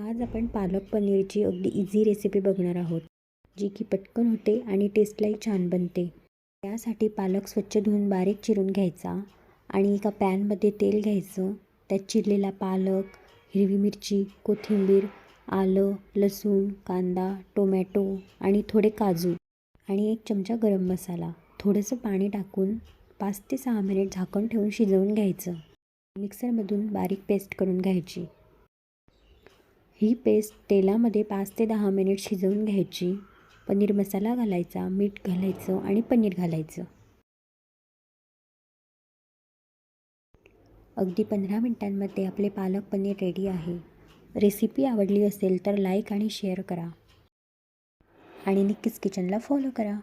आज आपण पालक पनीरची अगदी इझी रेसिपी बघणार आहोत, जी की पटकन होते आणि टेस्टलाही छान बनते. त्यासाठी पालक स्वच्छ धुवून बारीक चिरून घ्यायचा आणि एका पॅनमध्ये तेल घ्यायचं. त्यात चिरलेला पालक, हिरवी मिरची, कोथिंबीर, आलं, लसूण, कांदा, टोमॅटो आणि थोडे काजू आणि 1 चमचा गरम मसाला, थोडंसं पाणी टाकून 5 ते 6 मिनिट झाकण ठेवून शिजवून घ्यायचं. मिक्सरमधून बारीक पेस्ट करून घ्यायची. ही पेस्ट तेलामध्ये 5 ते 10 मिनिट शिजवून घ्यायची. पनीर मसाला घालायचा, मीठ घालायचं आणि पनीर घालायचं. अगदी 15 मिनिटांमध्ये आपले पालक पनीर रेडी आहे. रेसिपी आवडली असेल तर लाईक आणि शेअर करा आणि नक्कीच किचनला फॉलो करा.